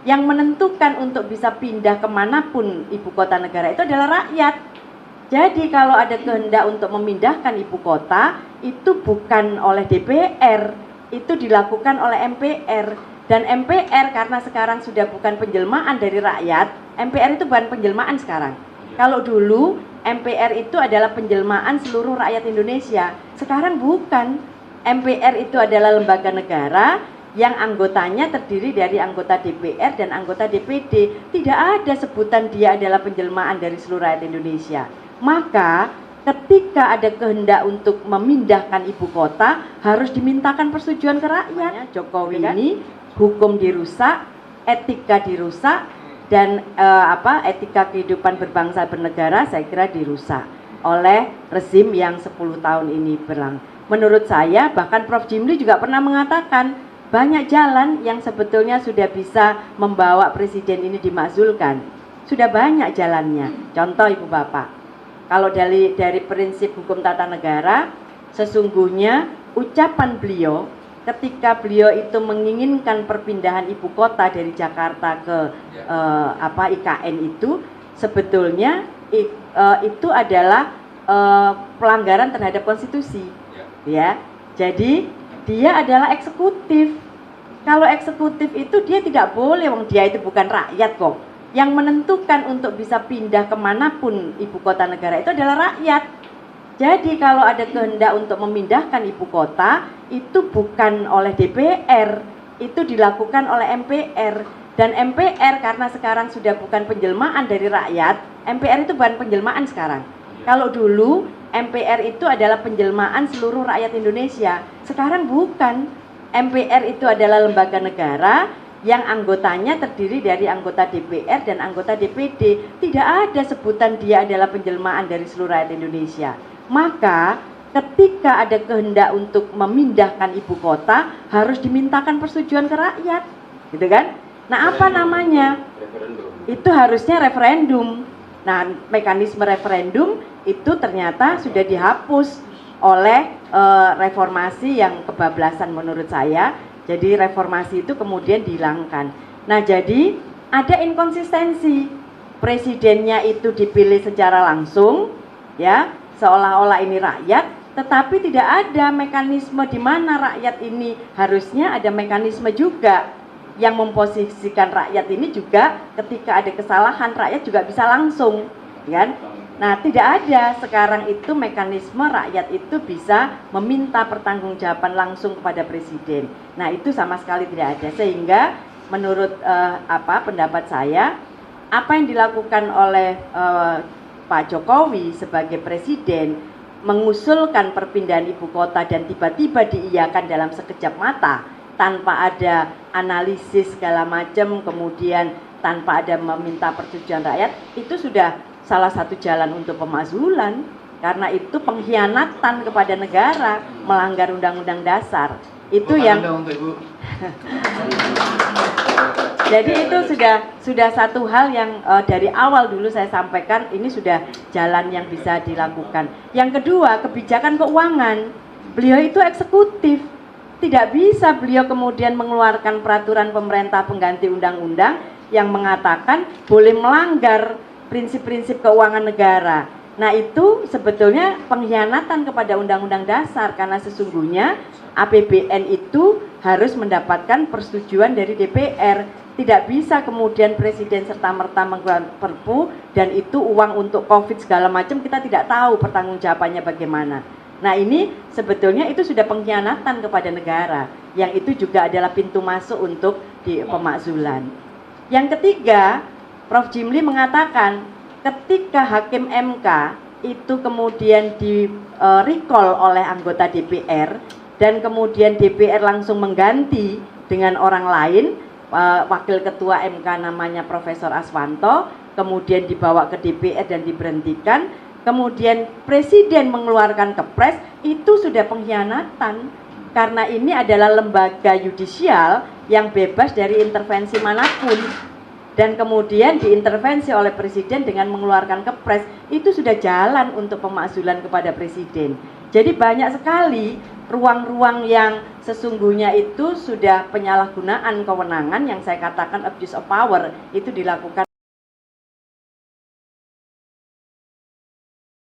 Yang menentukan untuk bisa pindah kemanapun ibu kota negara itu adalah rakyat. Jadi kalau ada kehendak untuk memindahkan ibu kota, itu bukan oleh DPR, itu dilakukan oleh MPR. Dan MPR karena sekarang sudah bukan penjelmaan dari rakyat, MPR itu bukan penjelmaan sekarang. Kalau dulu MPR itu adalah penjelmaan seluruh rakyat Indonesia, sekarang bukan. MPR itu adalah lembaga negara yang anggotanya terdiri dari anggota DPR dan anggota DPD. Tidak ada sebutan dia adalah penjelmaan dari seluruh rakyat Indonesia. Maka ketika ada kehendak untuk memindahkan ibu kota, harus dimintakan persetujuan ke rakyat. Jokowi ini hukum dirusak, etika dirusak, dan etika kehidupan berbangsa bernegara saya kira dirusak oleh rezim yang 10 tahun ini berlangsung. Menurut saya, bahkan Prof. Jimli juga pernah mengatakan banyak jalan yang sebetulnya sudah bisa membawa presiden ini dimakzulkan. Sudah banyak jalannya. Contoh Ibu Bapak, kalau dari prinsip hukum tata negara, sesungguhnya ucapan beliau ketika beliau itu menginginkan perpindahan ibu kota dari Jakarta ke IKN itu sebetulnya itu adalah pelanggaran terhadap konstitusi, ya. Jadi dia adalah eksekutif. Kalau eksekutif itu dia tidak boleh, wong dia itu bukan rakyat kok. Yang menentukan untuk bisa pindah kemanapun ibu kota negara itu adalah rakyat. Jadi kalau ada kehendak untuk memindahkan ibu kota, itu bukan oleh DPR, itu dilakukan oleh MPR. Dan MPR karena sekarang sudah bukan penjelmaan dari rakyat, MPR itu bukan penjelmaan sekarang. Kalau dulu MPR itu adalah penjelmaan seluruh rakyat Indonesia, sekarang bukan. MPR itu adalah lembaga negara yang anggotanya terdiri dari anggota DPR dan anggota DPD. Tidak ada sebutan dia adalah penjelmaan dari seluruh rakyat Indonesia. Maka ketika ada kehendak untuk memindahkan ibu kota, harus dimintakan persetujuan ke rakyat, gitu kan? Nah, apa namanya? Itu harusnya referendum. Nah, mekanisme referendum itu ternyata sudah dihapus oleh reformasi yang kebablasan menurut saya. Jadi reformasi itu kemudian dihilangkan. Nah, jadi ada inkonsistensi. Presidennya itu dipilih secara langsung, ya, seolah-olah ini rakyat, tetapi tidak ada mekanisme di mana rakyat ini harusnya ada mekanisme juga yang memposisikan rakyat ini juga ketika ada kesalahan rakyat juga bisa langsung, kan? Nah, tidak ada sekarang itu mekanisme rakyat itu bisa meminta pertanggungjawaban langsung kepada presiden. Nah, itu sama sekali tidak ada. Sehingga menurut pendapat saya, apa yang dilakukan oleh Pak Jokowi sebagai presiden mengusulkan perpindahan ibu kota dan tiba-tiba diiyakan dalam sekejap mata tanpa ada analisis segala macam, kemudian tanpa ada meminta persetujuan rakyat, itu sudah salah satu jalan untuk pemakzulan, karena itu pengkhianatan kepada negara, melanggar undang-undang dasar. Itu yang jadi itu sudah satu hal yang dari awal dulu saya sampaikan, ini sudah jalan yang bisa dilakukan. Yang kedua, kebijakan keuangan. Beliau itu eksekutif. Tidak bisa beliau kemudian mengeluarkan peraturan pemerintah pengganti undang-undang yang mengatakan boleh melanggar prinsip-prinsip keuangan negara. Nah, itu sebetulnya pengkhianatan kepada undang-undang dasar, karena sesungguhnya APBN itu harus mendapatkan persetujuan dari DPR. Tidak bisa kemudian presiden serta-merta mengeluarkan perpu dan itu uang untuk COVID segala macam, kita tidak tahu pertanggungjawabannya bagaimana. Nah, ini sebetulnya itu sudah pengkhianatan kepada negara, yang itu juga adalah pintu masuk untuk pemakzulan. Yang ketiga, Prof. Jimli mengatakan ketika hakim MK itu kemudian di recall oleh anggota DPR dan kemudian DPR langsung mengganti dengan orang lain, wakil ketua MK namanya Profesor Aswanto, kemudian dibawa ke DPR dan diberhentikan, kemudian presiden mengeluarkan kepres, itu sudah pengkhianatan, karena ini adalah lembaga yudisial yang bebas dari intervensi manapun, dan kemudian diintervensi oleh presiden dengan mengeluarkan kepres. Itu sudah jalan untuk pemakzulan kepada presiden. Jadi banyak sekali ruang-ruang yang sesungguhnya itu sudah penyalahgunaan kewenangan yang saya katakan abuse of power itu dilakukan